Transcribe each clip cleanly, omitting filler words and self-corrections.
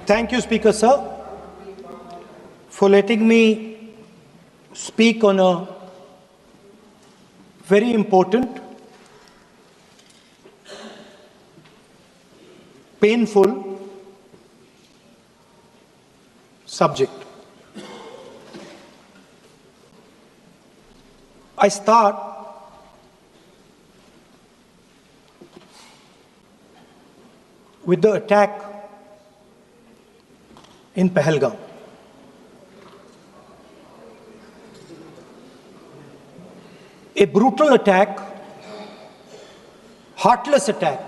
Thank you, Speaker Sir, for letting me speak on a very important, painful subject. I start with the attack in Pahalgam. A brutal attack, heartless attack,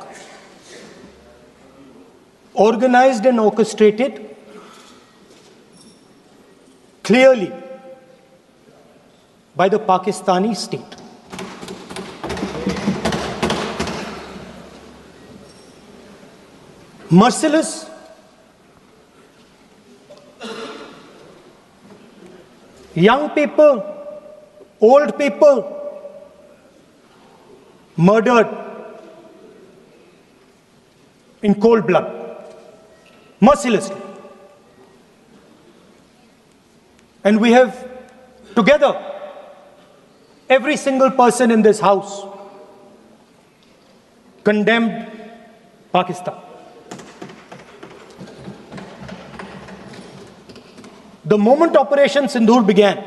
organized and orchestrated clearly by the Pakistani state. Merciless, young people, old people murdered in cold blood, mercilessly. And we have together, every single person in this house, condemned Pakistan. The moment Operation Sindoor began,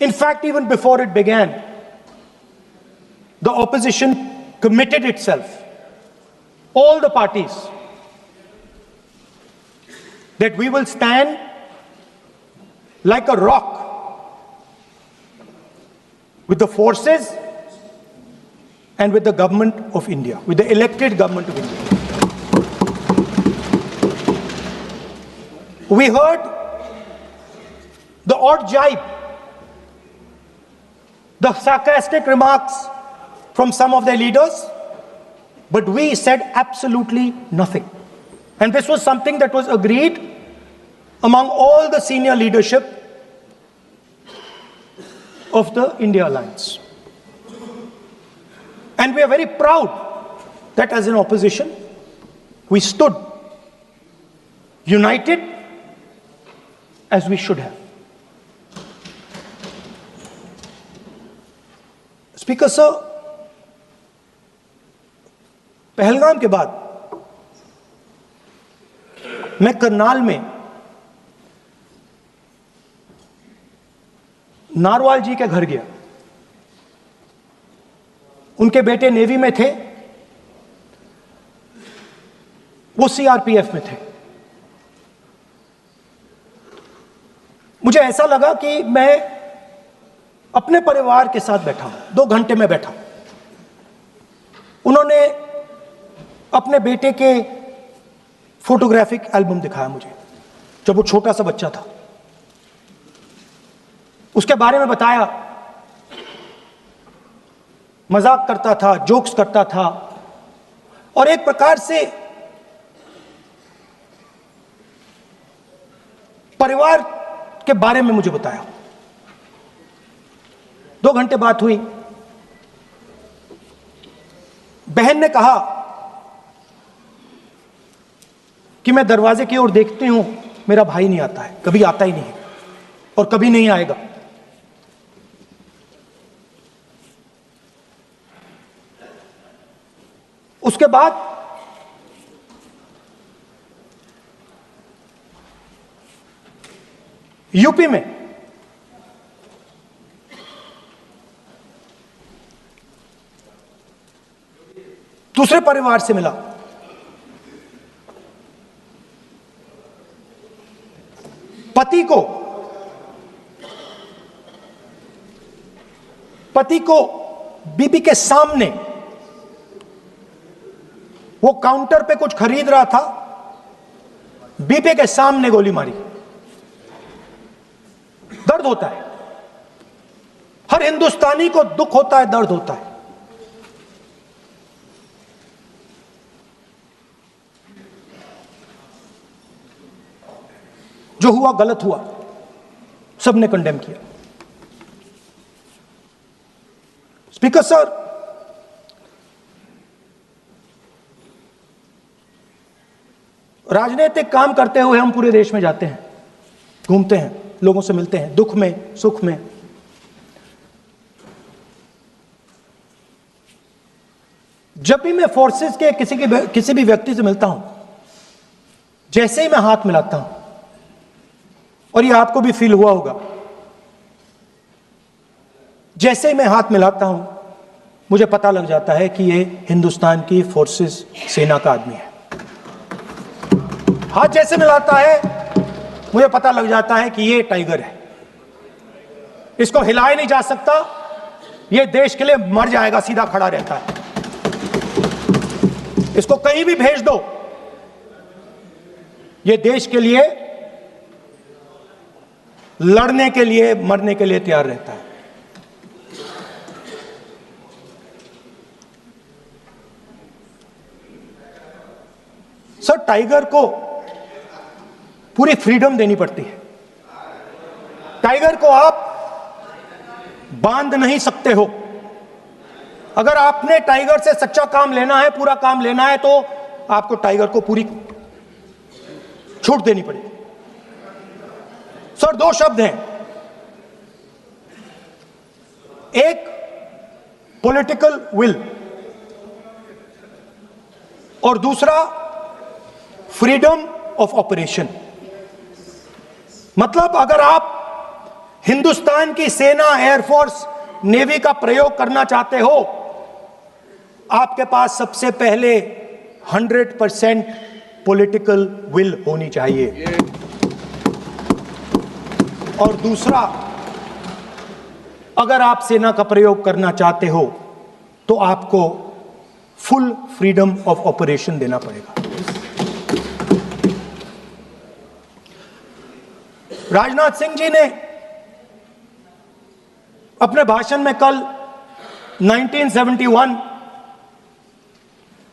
in fact, even before it began, the opposition committed itself, all the parties, that we will stand like a rock with the forces and with the government of India, with the elected government of India. We heard the odd jibe, the sarcastic remarks from some of their leaders, but we said absolutely nothing. And this was something that was agreed among all the senior leadership of the India Alliance. And we are very proud that as an opposition, we stood united as we should have. Speaker Sir, Pahalgam के बाद मैं करनाल में narwhal जी के घर गया। उनके बेटे navy में थे, वो सीआरपीएफ में थे। मुझे ऐसा लगा कि मैं अपने परिवार के साथ बैठा हूं। 2 घंटे में बैठा। उन्होंने अपने बेटे के फोटोग्राफिक एल्बम दिखाया मुझे, जब वो छोटा सा बच्चा था। उसके बारे में बताया, मजाक करता था, जोक्स करता था, और एक प्रकार से परिवार के बारे में मुझे बताया। 2 घंटे बात हुई। बहन ने कहा कि मैं दरवाजे की ओर देखती हूं, मेरा भाई नहीं आता है, कभी आता ही नहीं है और कभी नहीं आएगा। उसके बाद यूपी में दूसरे परिवार से मिला। पति को बीबी के सामने, वो काउंटर पे कुछ खरीद रहा था, बीबी के सामने गोली मारी। दर्द होता है, हर हिंदुस्तानी को दुख होता है, दर्द होता है। जो हुआ गलत हुआ, सबने कंडेम किया। स्पीकर सर, राजनीतिक काम करते हुए हम पूरे देश में जाते हैं, घूमते हैं, लोगों से मिलते हैं, दुख में सुख में। जब भी मैं फोर्सेस के किसी भी व्यक्ति से मिलता हूं, जैसे ही मैं हाथ मिलाता हूं, और ये आपको भी फील हुआ होगा, जैसे ही मैं हाथ मिलाता हूं मुझे पता लग जाता है कि ये हिंदुस्तान की फोर्सेस सेना का आदमी है। हाथ जैसे मिलाता है मुझे पता लग जाता है कि ये टाइगर है, इसको हिलाया नहीं जा सकता, ये देश के लिए मर जाएगा, सीधा खड़ा रहता है। इसको कहीं भी भेज दो, ये देश के लिए लड़ने के लिए, मरने के लिए तैयार रहता है। सर, टाइगर को पूरी फ्रीडम देनी पड़ती है। टाइगर को आप बांध नहीं सकते हो। अगर आपने टाइगर से सच्चा काम लेना है, पूरा काम लेना है, तो आपको टाइगर को पूरी छूट देनी पड़ेगी। सर, दो शब्द हैं, एक पॉलिटिकल विल और दूसरा फ्रीडम ऑफ ऑपरेशन। मतलब अगर आप हिंदुस्तान की सेना, एयरफोर्स, नेवी का प्रयोग करना चाहते हो, आपके पास सबसे पहले 100% पॉलिटिकल विल होनी चाहिए, और दूसरा, अगर आप सेना का प्रयोग करना चाहते हो तो आपको फुल फ्रीडम ऑफ ऑपरेशन देना पड़ेगा। राजनाथ सिंह जी ने अपने भाषण में कल 1971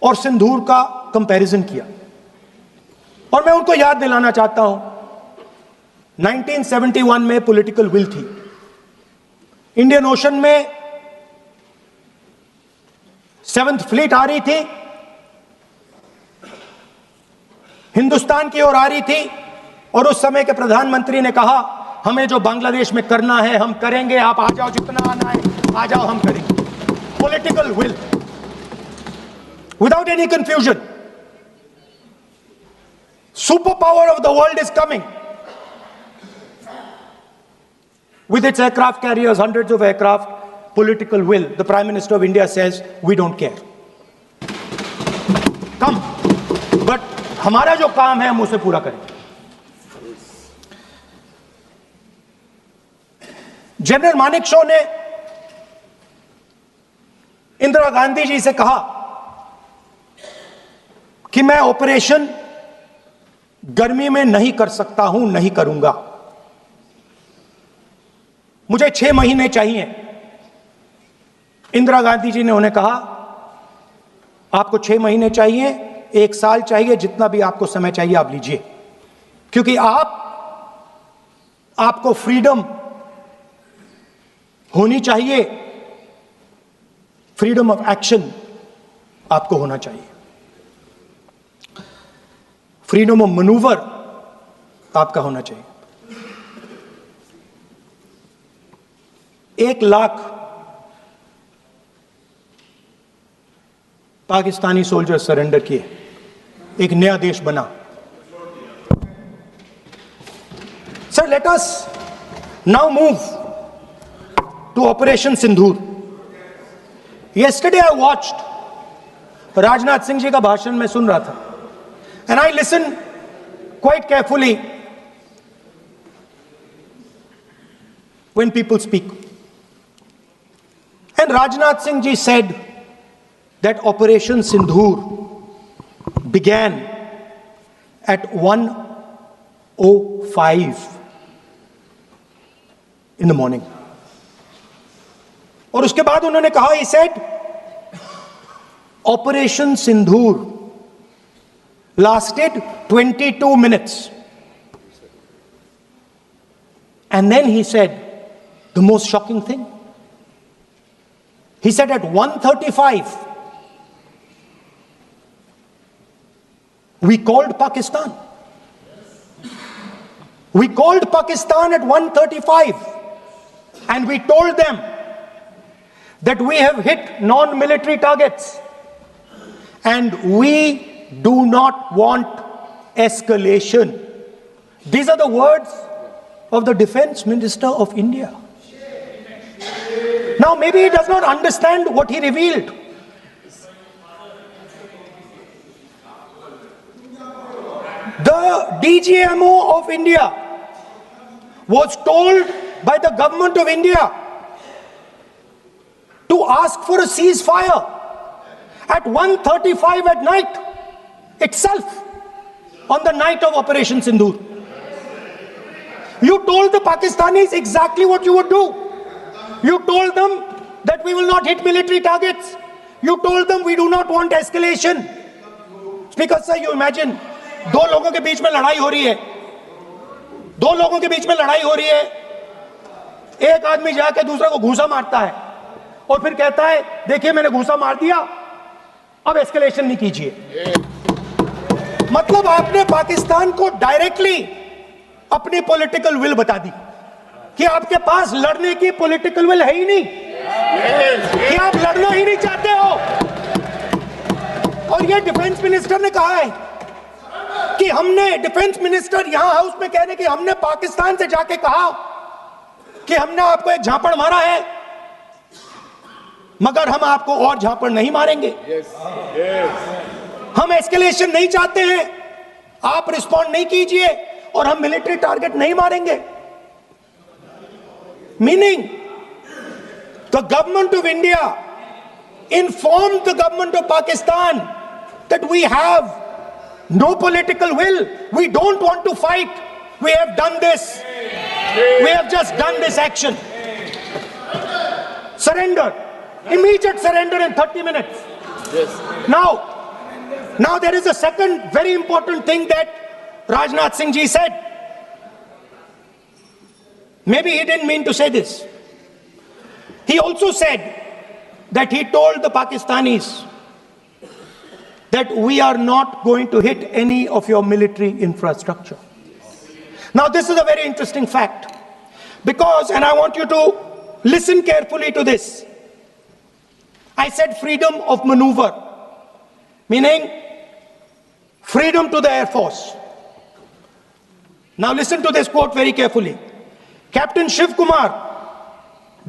और सिंदूर का कंपैरिजन किया, और मैं उनको याद दिलाना चाहता हूं, 1971 में पॉलिटिकल विल थी। इंडियन ओशन में 7th फ्लीट आ रही थी, हिंदुस्तान की ओर आ रही थी, और उस समय के प्रधानमंत्री ने कहा, हमें जो बांग्लादेश में करना है हम करेंगे, आप आ जाओ, जितना आना है आ जाओ, हम करेंगे। Political will, without any confusion. Super power of the world is coming with its aircraft carriers, hundreds of aircraft, political will. The Prime Minister of India says, we don't care. Come. But हमारा जो काम है हम उसे पूरा करेंगे। General Manekshaw ने इंदिरा गांधी जी से कहा कि मैं ऑपरेशन गर्मी में नहीं कर सकता हूं, नहीं करूंगा, मुझे 6 महीने चाहिए। इंदिरा गांधी जी ने उन्हें कहा, आपको 6 महीने चाहिए, 1 साल चाहिए, जितना भी आपको समय चाहिए आप लीजिए, क्योंकि आपको फ्रीडम होनी चाहिए, फ्रीडम ऑफ एक्शन आपको होना चाहिए, फ्रीडम ऑफ मैनूवर आपका होना चाहिए। 1 लाख पाकिस्तानी सोल्जर सरेंडर किए, एक नया देश बना। Sir, let us now move to operation Sindoor. Yesterday I watched, Rajnath Singh ji का भाषण मैं सुन रहा था, and I listen quite carefully when people speak. And Rajnath Singh ji said that Operation Sindoor began at 1:05 in the morning. और उसके बाद उन्होंने कहा, he said, Operation Sindoor lasted 22 minutes. And then he said the most shocking thing. He said at 1:35, We called Pakistan. We called Pakistan at 1:35 and we told them that we have hit non-military targets and we do not want escalation. These are the words of the Defense Minister of India. Now, maybe he does not understand what he revealed. The DGMO of India was told by the government of India to ask for a ceasefire at 1:35 at night itself, on the night of Operation Sindoor. You told the Pakistanis exactly what you would do. You told them that we will not hit military targets. You told them we do not want escalation. Speaker sir, you imagine, दो लोगों के बीच में लड़ाई हो रही है, दो लोगों के बीच में लड़ाई हो रही है, एक आदमी जाके दूसरे को घूंसा मारता है और फिर कहता है देखिए मैंने घूंसा मार दिया, अब एस्केलेशन नहीं कीजिए। मतलब आपने पाकिस्तान को डायरेक्टली अपनी पॉलिटिकल विल बता दी कि आपके पास लड़ने की पॉलिटिकल विल है ही नहीं, कि आप लड़ना ही नहीं चाहते हो। और ये डिफेंस मिनिस्टर ने कहा है कि हमने, डिफेंस मिनिस्टर यहां हाउस में कह रहे कि हमने पाकिस्तान से जाके कहा कि हमने आपको एक झापड़ मारा है मगर हम आपको और झापड़ नहीं मारेंगे। हम एस्केलेशन नहीं चाहते हैं, आप रिस्पॉन्ड नहीं कीजिए और हम मिलिट्री टारगेट नहीं मारेंगे। Meaning the government of India informed the government of Pakistan that we have no political will, we don't want to fight, we have done this, we have just done this action. Surrender, immediate surrender in 30 minutes. Yes. Now there is a second very important thing that Rajnath Singh ji said. Maybe he didn't mean to say this. He also said that he told the Pakistanis that we are not going to hit any of your military infrastructure. Now this is a very interesting fact because, and I want you to listen carefully to this, I said freedom of maneuver, meaning freedom to the Air Force. Now listen to this quote very carefully. Captain Shiv Kumar,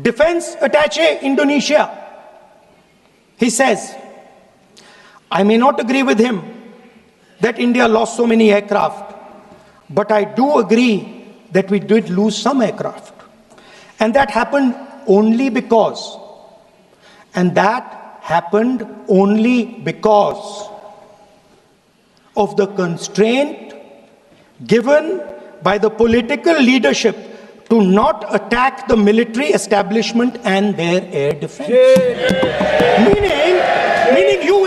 Defense Attaché, Indonesia, he says, I may not agree with him that India lost so many aircraft, but I do agree that we did lose some aircraft. And that happened only because, of the constraint given by the political leadership to not attack the military establishment and their air defense. Meaning you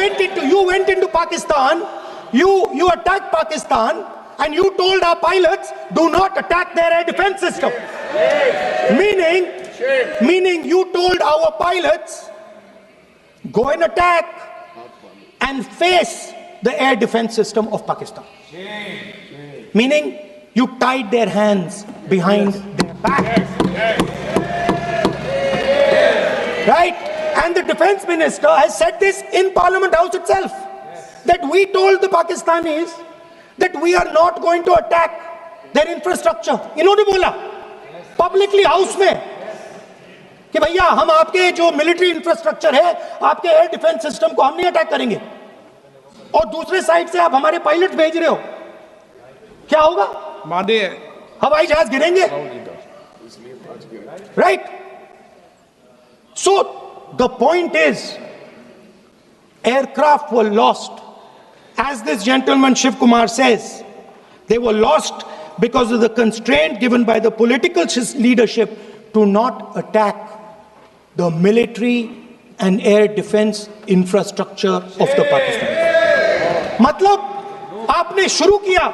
went into Pakistan, you attacked Pakistan, and you told our pilots, do not attack their air defense system. Meaning you told our pilots, go and attack and face the air defense system of Pakistan. Meaning you tied their hands behind their back. Right? And the defense minister has said this in Parliament House itself, that we told the Pakistanis that we are not going to attack their infrastructure. इन्होंने बोला publicly house में कि भैया हम आपके जो military infrastructure है, आपके एयर डिफेंस सिस्टम को हम नहीं अटैक करेंगे, और दूसरे साइड से आप हमारे पायलट भेज रहे हो, क्या होगा? हवाई जहाज गिरेंगे, right? So the point is, aircraft were lost, as this gentleman Shiv Kumar says, they were lost because of the constraint given by the political leadership to not attack the military and air defense infrastructure of the Pakistan. मतलब आपने शुरू किया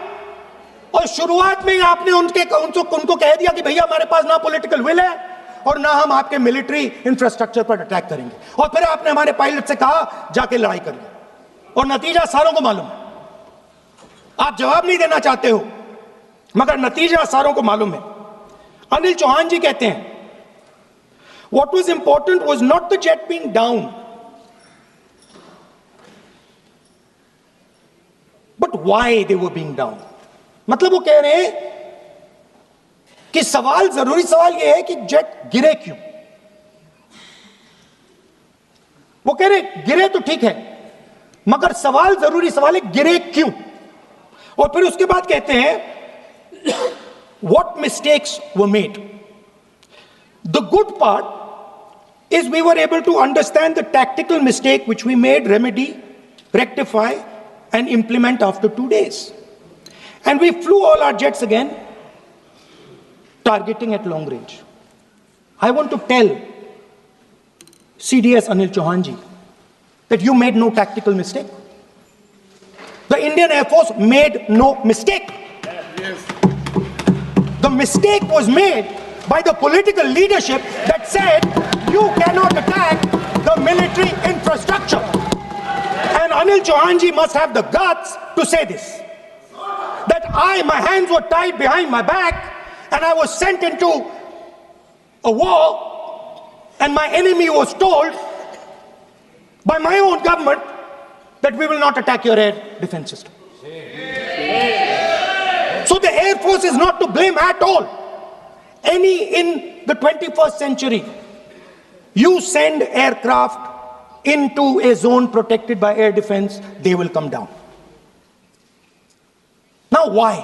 और शुरुआत में आपने उनको कह दिया कि भैया हमारे पास ना पॉलिटिकल विल है और ना हम आपके मिलिट्री इंफ्रास्ट्रक्चर पर अटैक करेंगे, और फिर आपने हमारे पायलट से कहा जाके लड़ाई करिए, और नतीजा सारों को मालूम है। आप जवाब नहीं देना चाहते हो, मगर नतीजा सारों को मालूम है। अनिल चौहान जी कहते हैं, what was important was not the jet being down, but why they were being down. मतलब वो कह रहे हैं कि जरूरी सवाल यह है कि जेट गिरे क्यों। वो कह रहे गिरे तो ठीक है, मगर जरूरी सवाल है गिरे क्यों। और फिर उसके बाद कहते हैं what mistakes were made. The good part is we were able to understand the tactical mistake which we made, remedy, rectify and implement after 2 days. And we flew all our jets again, targeting at long range. I want to tell CDS Anil Chauhan ji that you made no tactical mistake. The Indian Air Force made no mistake. Yes. The mistake was made by the political leadership that said you cannot attack the military infrastructure. And Anil Chauhan ji must have the guts to say this. That my hands were tied behind my back and I was sent into a war and my enemy was told by my own government that we will not attack your air defense system. So the Air Force is not to blame at all. In the 21st century, you send aircraft into a zone protected by air defense, they will come down. Now why?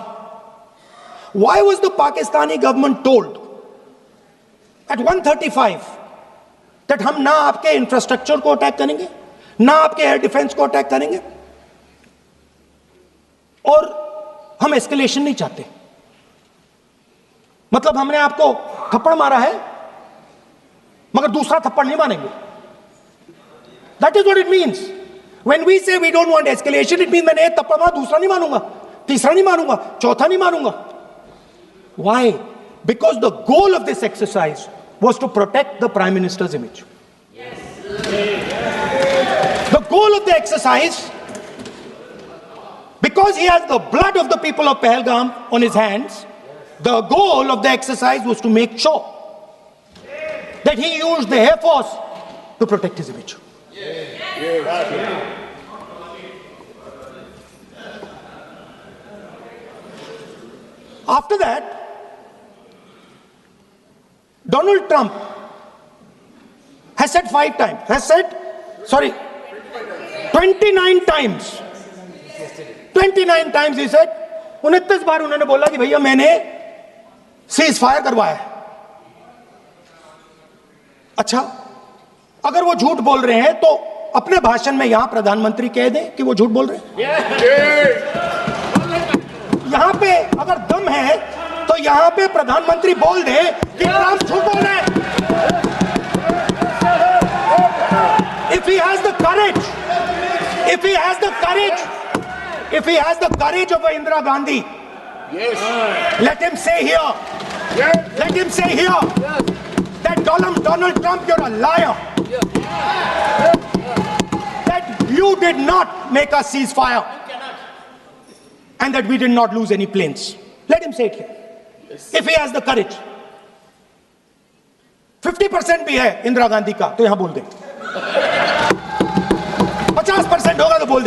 Why was the Pakistani government told at 1:35 that हम ना आपके infrastructure को attack करेंगे, ना आपके air defence को attack करेंगे, और हम एस्केलेशन नहीं चाहते? मतलब हमने आपको थप्पड़ मारा है मगर दूसरा थप्पड़ नहीं मारेंगे. That is what it means. When we say we don't want escalation, it means मैंने एक थप्पड़ मारा, दूसरा नहीं मारूंगा, तीसरा नहीं मारूंगा, चौथा नहीं मारूंगा. Why? Because the goal of this exercise was to protect the Prime Minister's image. Yes. The goal of the exercise, because he has the blood of the people of Pahalgam on his hands, the goal of the exercise was to make sure that he used the Air Force to protect his image. After that, Donald Trump has said 29 times. 29 times he said, 29 बार उन्होंने बोला कि भैया मैंने cease fire करवाया है. अच्छा, अगर वो झूठ बोल रहे हैं तो अपने भाषण में यहां प्रधानमंत्री कह दें कि वो झूठ बोल रहे हैं. यहां पे अगर दम है तो यहां पे प्रधानमंत्री बोल दे कि ट्रंप झूठ बोल रहे हैं. If he has the courage, if he has the courage of Indira Gandhi, let him say here, that Donald Trump, you're a liar. That you did not make us ceasefire and that we did not lose any planes. Let him say it here. If he has the courage. 50% भी है इंदिरा गांधी का तो यहां बोल दे. 50% होगा तो बोल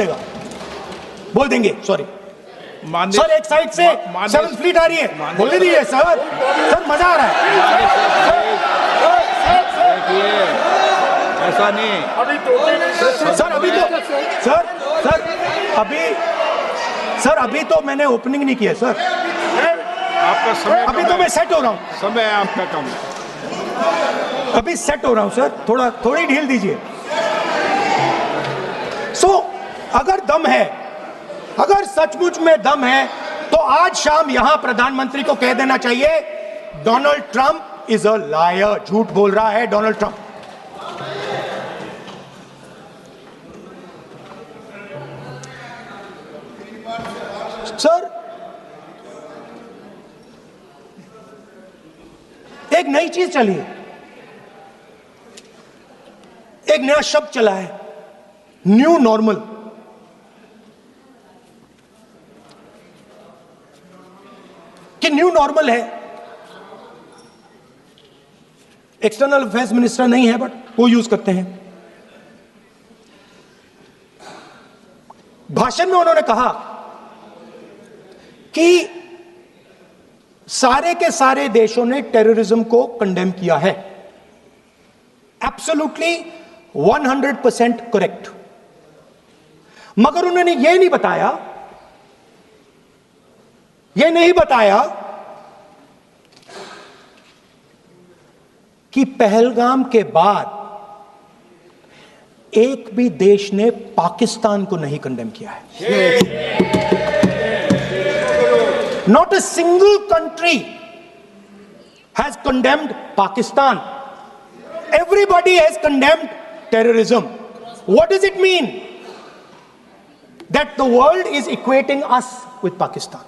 देंगे. सॉरी सर, एक साइड से 7th फ्लीट आ रही है, बोल दीजिए सर. मजा आ रहा है. ऐसा नहीं सर अभी तो मैंने ओपनिंग नहीं किया सर. आपका समय अभी तो मैं सेट हो रहा हूं. समय आपका कम. अभी सेट हो रहा हूं सर, थोड़ी ढील दीजिए. अगर दम है, अगर सचमुच में दम है तो आज शाम यहां प्रधानमंत्री को कह देना चाहिए Donald Trump is a liar. झूठ बोल रहा है डोनाल्ड ट्रंप. सर, एक नई चीज चली है, एक नया शब्द चला है, न्यू नॉर्मल. कि न्यू नॉर्मल है। एक्सटर्नल अफेयर्स मिनिस्टर नहीं है, बट वो यूज करते हैं। भाषण में उन्होंने कहा कि सारे के सारे देशों ने टेररिज्म को कंडेम किया है। Absolutely 100% correct. मगर उन्होंने यह नहीं बताया कि पहलगाम के बाद एक भी देश ने पाकिस्तान को नहीं कंडेम किया है। Not a single country has condemned Pakistan. Everybody has condemned terrorism. What does it mean? That the world is equating us with Pakistan.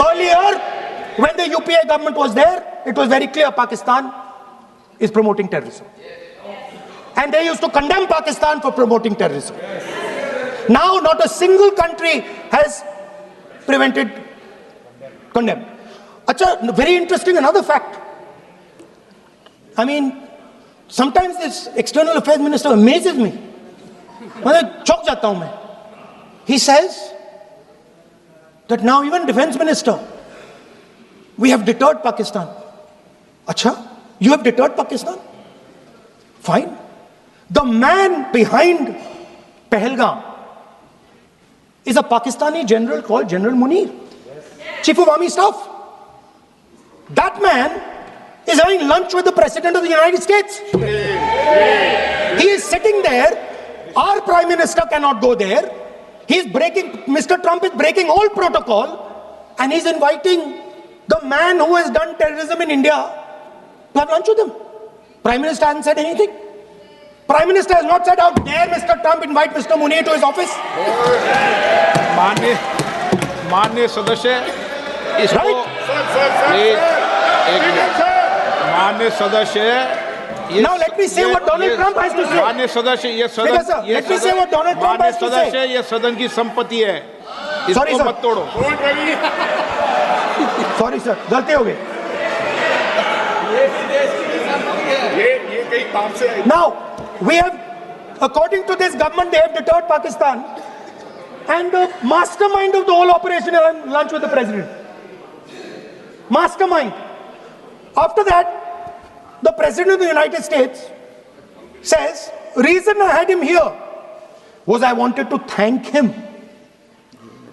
Earlier, when the UPA government was there, it was very clear Pakistan is promoting terrorism. And they used to condemn Pakistan for promoting terrorism. Now, not a single country has condemned. Acha, very interesting, another fact. I mean, sometimes this external affairs minister amazes me. मैं चौंक जाता हूं मैं. He says that now even defense minister, we have deterred Pakistan. Acha, you have deterred Pakistan? Fine. The man behind Pahalgam is a Pakistani general called General Munir, Chief of Army Staff. That man is having lunch with the President of the United States. He is sitting there. Our Prime Minister cannot go there. Mr. Trump is breaking all protocol, and he's inviting the man who has done terrorism in India to have lunch with him. Prime Minister hasn't said anything. Prime Minister has not said, how dare Mr. Trump invite Mr. Munir to his office? माननीय सदस्य, इसको माननीय सदस्य, now let me say what Donald Trump has to say. माननीय सदस्य, ये सदन, let me say what Donald Trump has to say. सदस्य, ये सदन की संपत्ति है, Sorry, इसको sir. मत तोड़ो। Sorry sir, गलती हो गई। Now, we have, according to this government, they have deterred Pakistan, and the mastermind of the whole operation is lunch with the president. Mastermind. After that, the President of the United States says, reason I had him here was I wanted to thank him.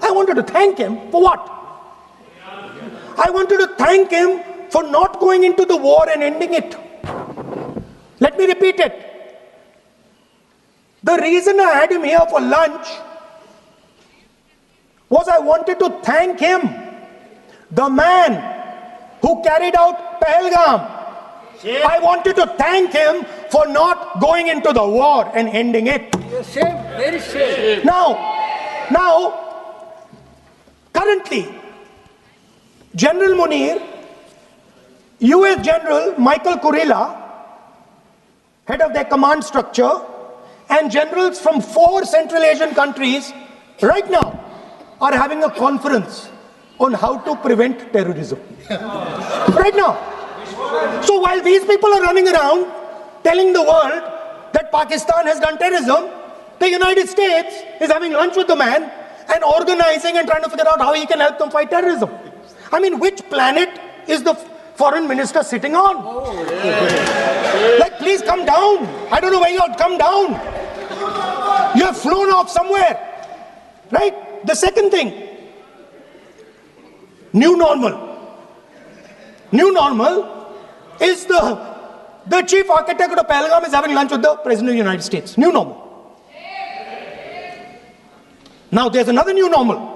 I wanted to thank him for what? I wanted to thank him for not going into the war and ending it. Let me repeat it. The reason I had him here for lunch was I wanted to thank him, the man who carried out Pahalgam. I wanted to thank him for not going into the war and ending it. Shame, very shame. Now, currently, General Munir, US General Michael Kurilla, head of their command structure, and generals from 4 Central Asian countries right now are having a conference on how to prevent terrorism. Right now. So while these people are running around telling the world that Pakistan has done terrorism, the United States is having lunch with the man and organizing and trying to figure out how he can help them fight terrorism. I mean, which planet is the foreign minister sitting on? Like, please come down. I don't know where you are. Come down. You have flown off somewhere. Right? The second thing, new normal. New normal is the chief architect of Pahalgam is having lunch with the President of the United States. New normal. Now there's another new normal.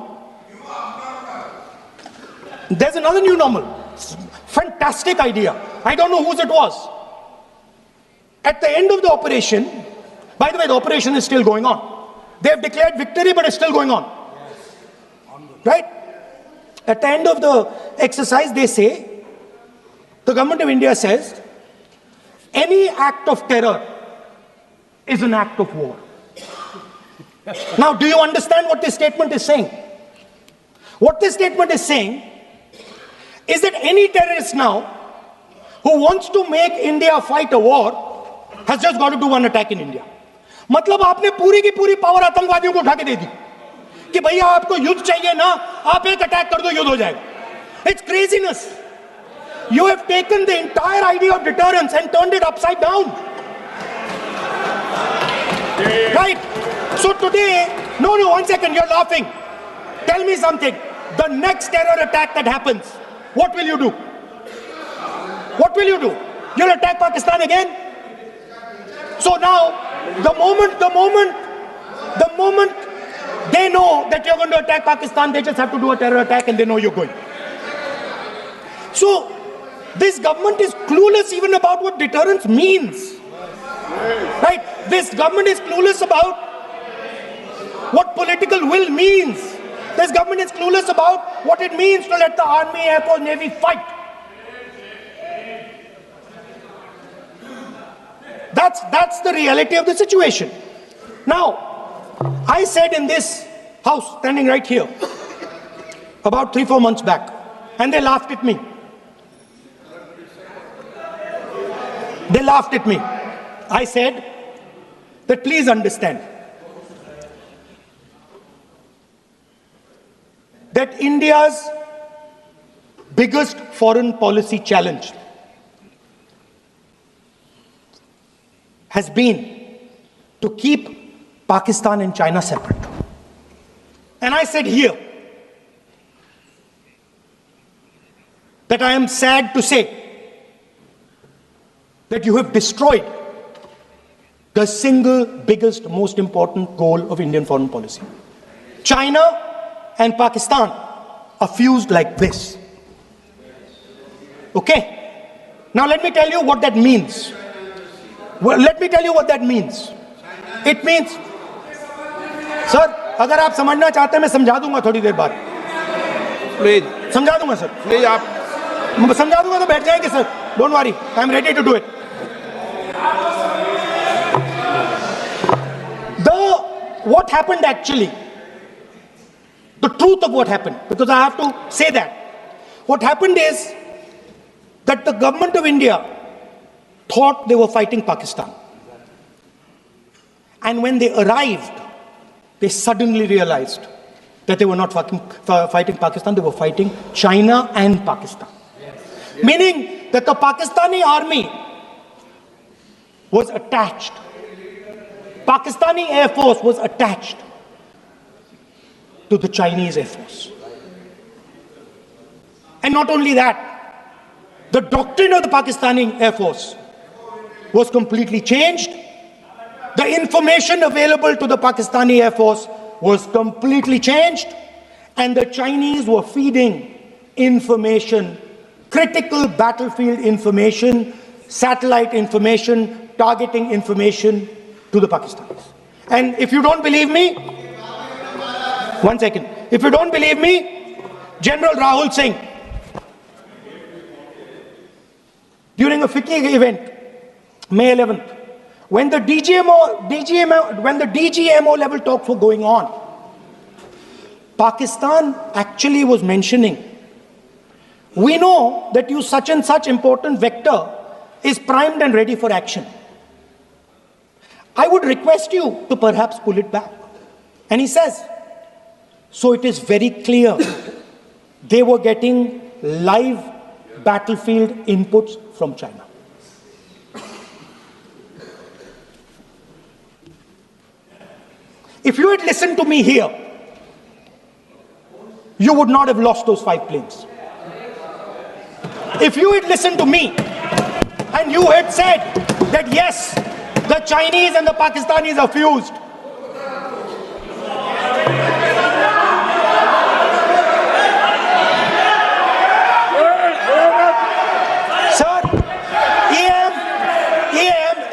There's another new normal. Fantastic idea. I don't know whose it was. At the end of the operation, by the way, the operation is still going on. They have declared victory, but it's still going on. Right? At the end of the exercise, they say, the government of India says, any act of terror is an act of war. Now, do you understand what this statement is saying? What this statement is saying is that any terrorist now who wants to make India fight a war has just got to do one attack in India. मतलब आपने पूरी की पूरी power आतंकवादियों को उठा के दे दी कि भैया आपको युद्ध चाहिए ना, आप एक अटैक कर दो, युद्ध हो जाएगा. It's craziness. You have taken the entire idea of deterrence and turned it upside down. Right? So today, no, one second, you're laughing. Tell me something. The next terror attack that happens, what will you do? What will you do? You'll attack Pakistan again? So now, the moment they know that you're going to attack Pakistan, they just have to do a terror attack and they know you're going. So, this government is clueless even about what deterrence means. Right? This government is clueless about what political will means. This government is clueless about what it means to let the army, air force, navy fight. That's the reality of the situation. Now, I said in this house, standing right here, about 3-4 months back, and they laughed at me. They laughed at me. I said that please understand that India's biggest foreign policy challenge has been to keep Pakistan and China separate. And I said here that I am sad to say that you have destroyed the single biggest, most important goal of Indian foreign policy. China and Pakistan are fused like this. Okay? Now let me tell you what that means. Well, let me tell you what that means. It means, sir, अगर आप समझना चाहते हैं मैं समझा दूंगा थोड़ी देर बाद. प्लीज समझा दूंगा सर. प्लीज आप समझा दूंगा तो बैठ जाएंगे sir. Don't worry, I am ready to do it. What happened actually, the truth of what happened, because I have to say that. What happened is that the government of India thought they were fighting Pakistan. And when they arrived, they suddenly realized that they were not fighting Pakistan, they were fighting China and Pakistan. Yes. Meaning that the Pakistani army was attached. Pakistani Air Force was attached to the Chinese Air Force. And not only that, the doctrine of the Pakistani Air Force was completely changed. The information available to the Pakistani Air Force was completely changed. And the Chinese were feeding information, critical battlefield information, satellite information, targeting information to the Pakistanis. And if you don't believe me, one second. If you don't believe me, General Rahul Singh, during a FICCI event, May 11th, when the DGMO level talks were going on, Pakistan actually was mentioning, we know that you such and such important vector is primed and ready for action. I would request you to perhaps pull it back. And he says, so it is very clear they were getting live battlefield inputs from China. If you had listened to me here, you would not have lost those 5 planes. If you had listened to me and you had said that yes, the Chinese and the Pakistanis are fused, sir, EM,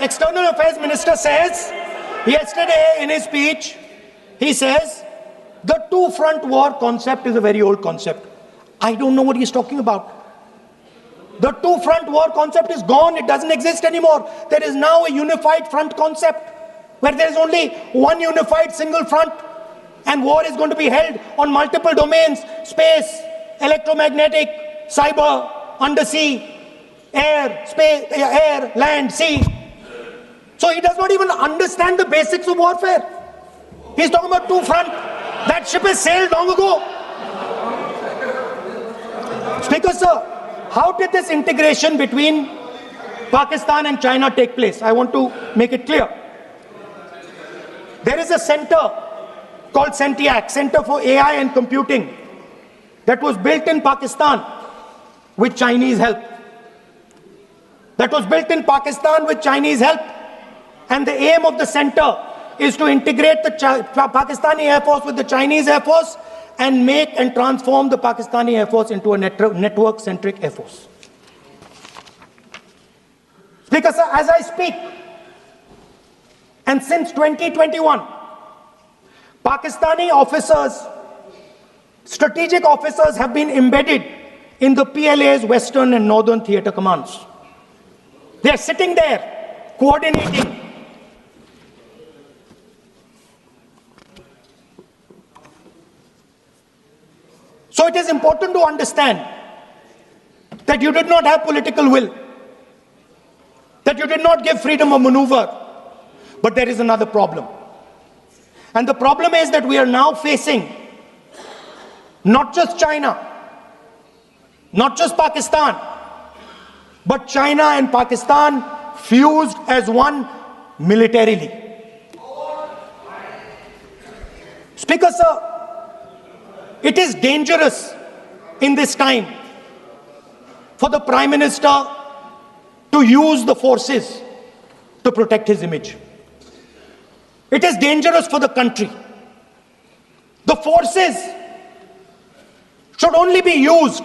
External Affairs Minister says, yesterday in his speech, he says, the two-front war concept is a very old concept. I don't know what he's talking about. The two-front war concept is gone. It doesn't exist anymore. There is now a unified front concept where there is only one unified single front and war is going to be held on multiple domains: space, electromagnetic, cyber, undersea, air, space, air, land, sea. So he does not even understand the basics of warfare. He's talking about two front. That ship has sailed long ago. Speaker, sir, how did this integration between Pakistan and China take place? I want to make it clear. There is a center called CENTIAC, Center for AI and Computing, that was built in Pakistan with Chinese help. That was built in Pakistan with Chinese help. And the aim of the center is to integrate the Pakistani Air Force with the Chinese Air Force and make and transform the Pakistani Air Force into a network-centric Air Force. Speaker, sir, as I speak, and since 2021, Pakistani officers, strategic officers have been embedded in the PLA's Western and Northern Theatre Commands. They are sitting there, coordinating. So it is important to understand that you did not have political will, that you did not give freedom of maneuver, but there is another problem. And the problem is that we are now facing not just China, not just Pakistan, but China and Pakistan fused as one militarily. Speaker, sir, it is dangerous in this time for the Prime Minister to use the forces to protect his image. It is dangerous for the country. The forces should only be used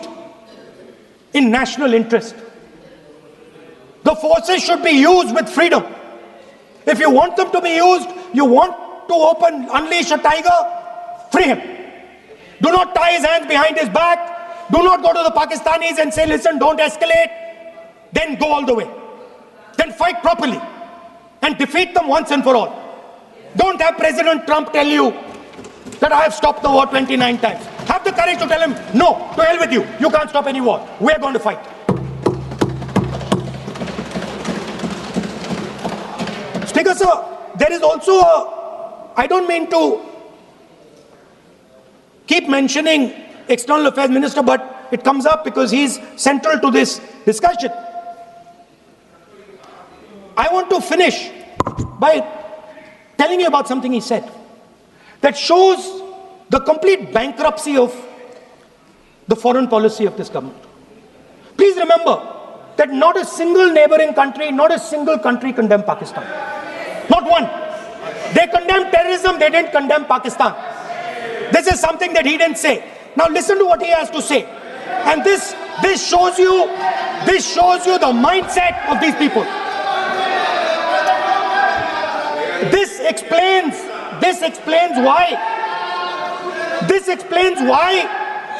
in national interest. The forces should be used with freedom. If you want them to be used, you want to unleash a tiger, free him. Do not tie his hands behind his back. Do not go to the Pakistanis and say, listen, don't escalate. Then go all the way. Then fight properly and defeat them once and for all. Don't have President Trump tell you that I have stopped the war 29 times. Have the courage to tell him, no, to hell with you. You can't stop any war. We're going to fight. Speaker, sir, there is also I don't mean to keep mentioning External Affairs Minister, but it comes up because he's central to this discussion. I want to finish by telling you about something he said that shows the complete bankruptcy of the foreign policy of this government. Please remember that not a single neighboring country, not a single country condemned Pakistan. Not one. They condemned terrorism, they didn't condemn Pakistan. This is something that he didn't say. Now listen to what he has to say. And this shows you the mindset of these people. This explains why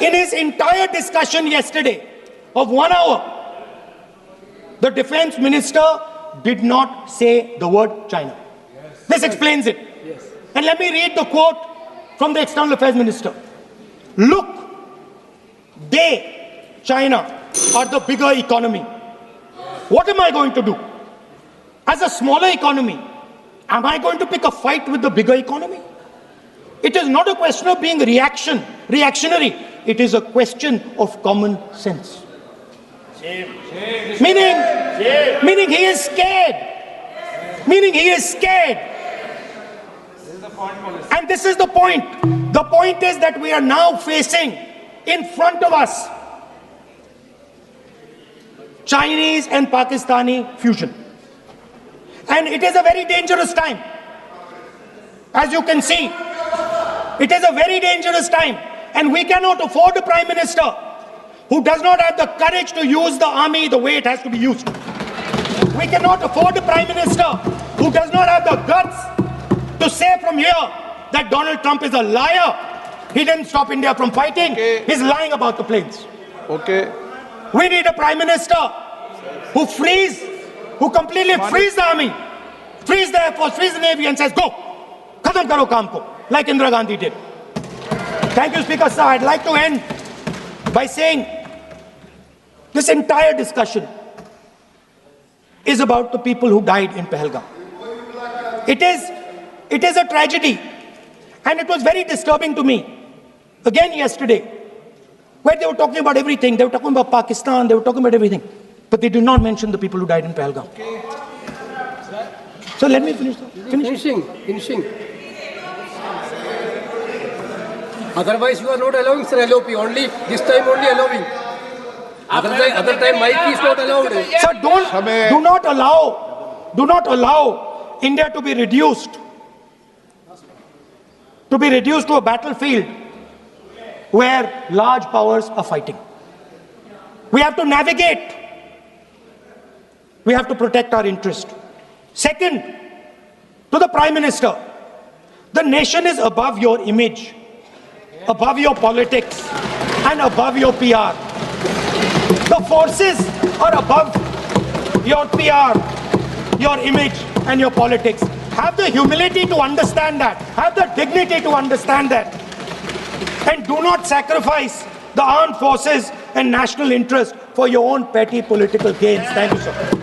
in his entire discussion yesterday of 1 hour, the defense minister did not say the word China. This explains it. And let me read the quote from the External Affairs Minister. Look, China, are the bigger economy. What am I going to do? As a smaller economy, am I going to pick a fight with the bigger economy? It is not a question of being reactionary. It is a question of common sense. Meaning he is scared. And this is the point. The point is that we are now facing in front of us Chinese and Pakistani fusion. And it is a very dangerous time. As you can see, it is a very dangerous time. And we cannot afford a Prime Minister who does not have the courage to use the army the way it has to be used. We cannot afford a Prime Minister who does not have the guts to say from here that Donald Trump is a liar. He didn't stop India from fighting. Okay. He's lying about the planes. Okay. We need a Prime Minister who completely frees the army, frees the Air Force, frees the Navy and says, go, khatam karo kaam ko, like Indira Gandhi did. Thank you, Speaker, sir. I'd like to end by saying This entire discussion is about the people who died in Pahalgam. It is a tragedy. And it was very disturbing to me, again yesterday, where they were talking about everything. They were talking about Pakistan, they were talking about everything. But they did not mention the people who died in Pahalgam. So let me finish. Finishing. Otherwise, you are not allowing, sir, LOP. Only this time, only allowing. Other time, mic is not allowed. Sir, do not allow India to be reduced to a battlefield where large powers are fighting. We have to navigate. We have to protect our interest. Second, to the Prime Minister, the nation is above your image, above your politics, and above your PR. The forces are above your PR, your image, and your politics. Have the humility to understand that. Have the dignity to understand that. And do not sacrifice the armed forces and national interest for your own petty political gains. Thank you, sir.